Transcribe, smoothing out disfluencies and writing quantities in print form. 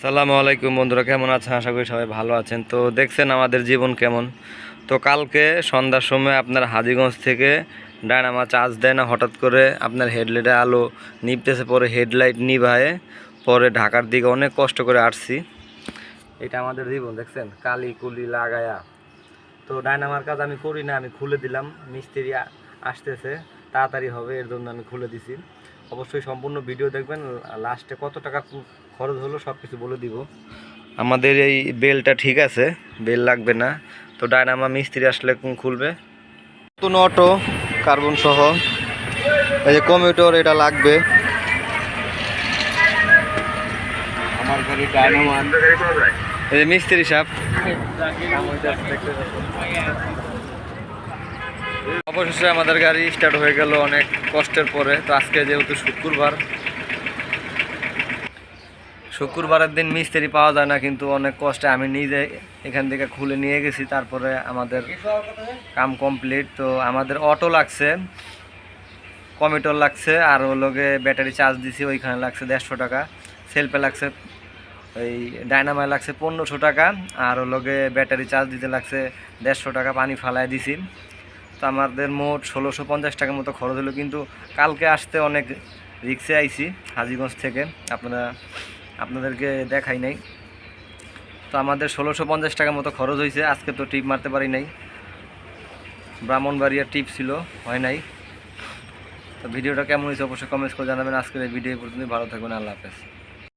সালামু আলাইকুম বন্ধুরা, কেমন আছেন? আশা করি সবাই ভালো আছেন। তো দেখছেন আমাদের জীবন কেমন। তো কালকে সন্ধ্যার সময় আপনার হাজীগঞ্জ থেকে ডায়নামা চার্জ দেয় না, হঠাৎ করে আপনার হেডলাইটে আলো নিভতেছে, পরে হেডলাইট নিভায়ে পরে ঢাকার দিকে অনেক কষ্ট করে আসছি। এটা আমাদের জীবন দেখছেন, কালি কুলি লাগায়া। তো ডায়নামার কাজ আমি করি না, আমি খুলে দিলাম, মিস্ত্রি আসতেছে, তাড়াতাড়ি হবে এর জন্য আমি খুলে দিছি। অবশ্যই সম্পূর্ণ ভিডিও দেখবেন, লাস্টে কত টাকা খরচ হলো সব কিছু বলে দিব। আমাদের এই বেলটা ঠিক আছে, বেল লাগবে না। তো ডায়নামা মিস্ত্রি আসলে খুলবে। নতুন অটো কার্বন সহ, এই যে কমিউটার এটা লাগবে। আমার গাড়ি ডায়নামা এই যে মিস্ত্রি সাহেব অবশেষে আমাদের গাড়ি স্টার্ট হয়ে গেল অনেক কষ্টের পরে। তো আজকে যেহেতু শুক্রবারের দিন মিস্ত্রি পাওয়া যায় না, কিন্তু অনেক কষ্টে আমি নিজে এখান থেকে খুলে নিয়ে গেছি, তারপরে আমাদের কাম কমপ্লিট। তো আমাদের অটো লাগছে, কমিউটার লাগছে, আর ওগুলোকে ব্যাটারি চার্জ দিছি, ওইখানে লাগছে 150 টাকা, সেলফে লাগছে, ওই ডায়নামায় লাগছে 1500 টাকা, আর ওগুলোকে ব্যাটারি চার্জ দিতে লাগছে 150 টাকা, পানি ফালায় দিছি। তো আমাদের মোট 1650 টাকার মতো খরচ হলো। কিন্তু কালকে আসতে অনেক রিক্সে আইছি হাজীগঞ্জ থেকে, আপনাদেরকে দেখাই নাই। তো আমাদের 1650 টাকার মতো খরচ হয়েছে। আজকে তো টিপ মারতে পারি নাই, ব্রাহ্মণবাড়িয়ার টিপ ছিল, হয় নাই। তো ভিডিওটা কেমন হয়েছে অবশ্যই কমেন্টস করে জানাবেন। আজকের এই ভিডিও পর্যন্ত, ভালো থাকবেন, আল্লাহ হাফেজ।